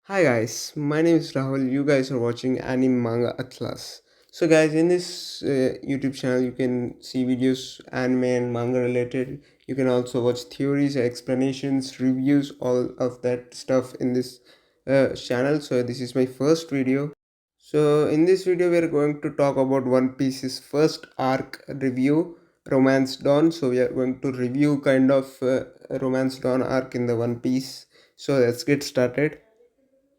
Hi guys, my name is Rahul. You guys are watching Anime Manga Atlas. So guys, in this YouTube channel, you can see videos anime and manga related. You can also watch theories, explanations, reviews, all of that stuff in this channel. So this is my first video. So in this video, we are going to talk about One Piece's first arc review, Romance Dawn. So we are going to review kind of Romance Dawn arc in the One Piece. So let's get started.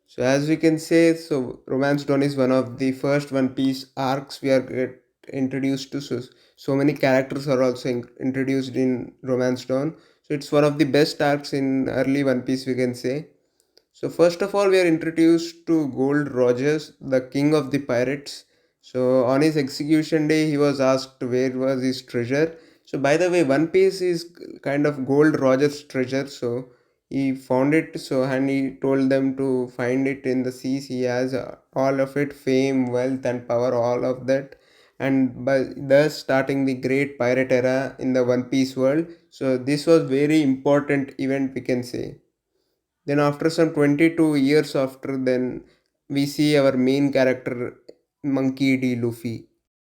So as we can say, so Romance Dawn is one of the first One Piece arcs we are get introduced to. So many characters are also introduced in Romance Dawn. So it's one of the best arcs in early One Piece, we can say. So first of all, we are introduced to Gold Rogers, the king of the pirates. So on his execution day, he was asked where was his treasure. So by the way, One Piece is kind of Gold Rogers' treasure. So he found it. So and he told them to find it in the seas. He has all of it, fame, wealth, and power, all of that. And by thus starting the great pirate era in the One Piece world. So this was very important event, we can say. Then after some 22 years after then we see our main character Monkey D. Luffy.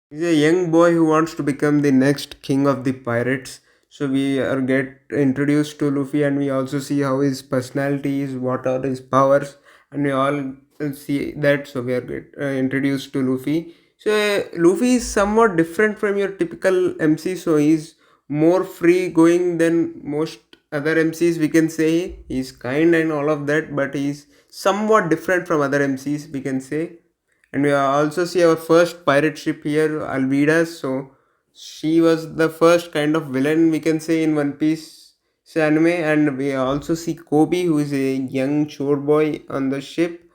He's a young boy who wants to become the next king of the pirates. So we are get introduced to Luffy and we also see how his personality is, what are his powers, and we all see that. So we are get introduced to Luffy. So Luffy is somewhat different from your typical MC. So he's more free going than most other MCs. We can say he's kind and all of that, but he's somewhat different from other MCs. We can say. And we also see our first pirate ship here, Alvidas. So she was the first kind of villain, we can say, in One Piece anime. And we also see Kobe, who is a young chore boy on the ship.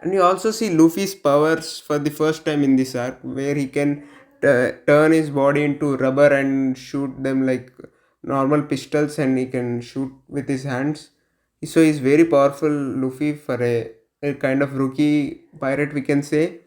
And we also see Luffy's powers for the first time in this arc, where he can turn his body into rubber and shoot them like normal pistols, and he can shoot with his hands. So he's very powerful, Luffy, for a kind of rookie pirate, we can say.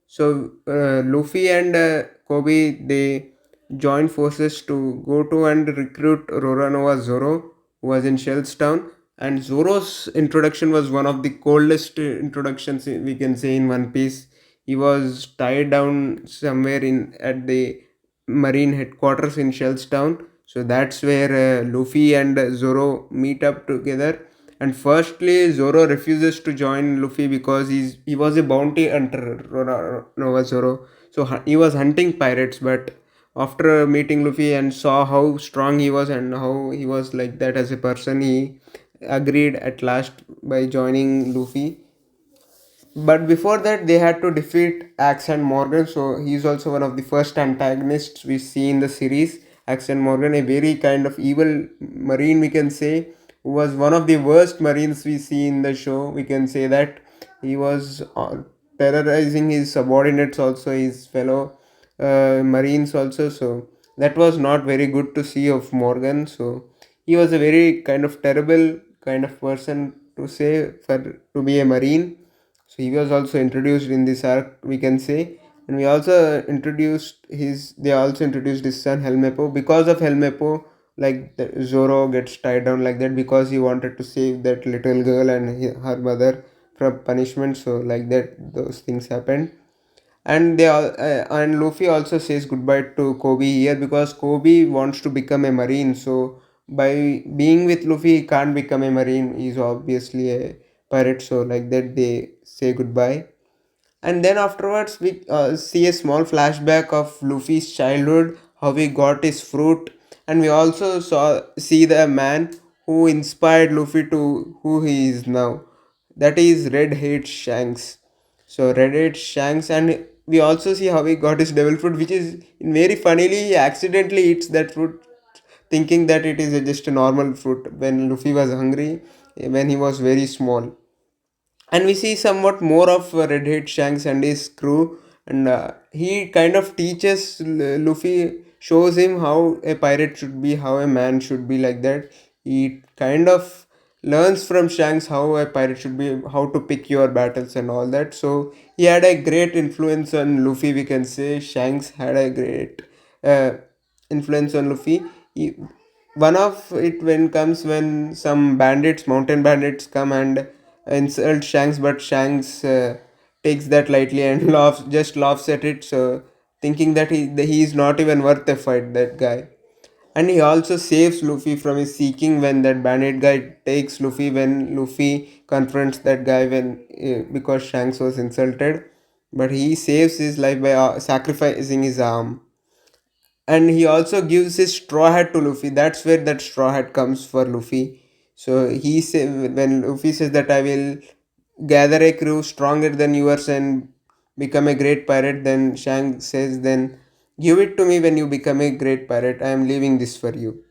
So Luffy and Kobe, they joined forces to go to and recruit Roronoa Zoro, who was in Shellstown. And Zoro's introduction was one of the coldest introductions we can say in One Piece. He was tied down somewhere in at the marine headquarters in Shellstown. So that's where Luffy and Zoro meet up together. And firstly, Zoro refuses to join Luffy because he was a bounty hunter, Nova Zoro. So he was hunting pirates, but after meeting Luffy and saw how strong he was and how he was like that as a person, he agreed at last by joining Luffy. But before that, they had to defeat Axe and Morgan. So he's also one of the first antagonists we see in the series. Axe and Morgan, a very kind of evil marine, we can say, who was one of the worst marines we see in the show. We can say that he was terrorizing his subordinates, also his fellow marines, also. So that was not very good to see of Morgan. So he was a very kind of terrible kind of person to say for to be a marine. So he was also introduced in this arc, we can say. And we also introduced his they also introduced his son Helmepo. Because of Helmepo, like Zoro gets tied down like that because he wanted to save that little girl and her mother from punishment. So like that those things happened. And they all and Luffy also says goodbye to Kobe here because Kobe wants to become a marine. So by being with Luffy, he can't become a marine. He's obviously a pirate. So like that, they say goodbye. And then afterwards, we see a small flashback of Luffy's childhood, how he got his fruit, and we also see the man who inspired Luffy to who he is now. That is Red Hate Shanks. So Red Hate Shanks, and we also see how he got his devil fruit, which is very funnily he accidentally eats that fruit, thinking that it is just a normal fruit when Luffy was hungry when he was very small. And we see somewhat more of Red Hat Shanks and his crew, and he kind of teaches Luffy, shows him how a pirate should be, how a man should be, like that. He kind of learns from Shanks how a pirate should be, how to pick your battles and all that. So he had a great influence on Luffy, we can say. Shanks had a great uh, influence on Luffy. One of it when comes when some bandits, mountain bandits, come and insult Shanks, but Shanks takes that lightly and laughs at it. So thinking that he is not even worth a fight, that guy. And he also saves Luffy from his seeking when that bandit guy takes Luffy, when Luffy confronts that guy when because Shanks was insulted. But he saves his life by sacrificing his arm. And he also gives his straw hat to Luffy. That's where that straw hat comes for Luffy. So he say, when Luffy says that I will gather a crew stronger than yours and become a great pirate, then Shanks says, then give it to me when you become a great pirate. I am leaving this for you.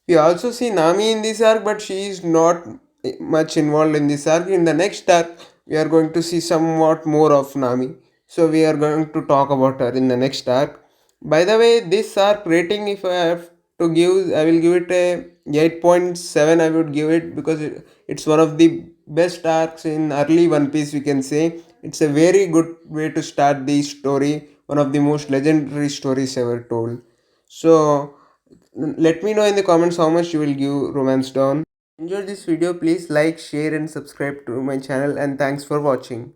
We also see Nami in this arc, but she is not much involved in this arc. In the next arc, we are going to see somewhat more of Nami. So we are going to talk about her in the next arc. By the way, this arc rating, if I have to give, I will give it a 8.7. I would give it because it's one of the best arcs in early One Piece, we can say. It's a very good way to start the story, one of the most legendary stories ever told. So let me know in the comments how much you will give Romance Dawn. Enjoy this video, please like, share and subscribe to my channel, and thanks for watching.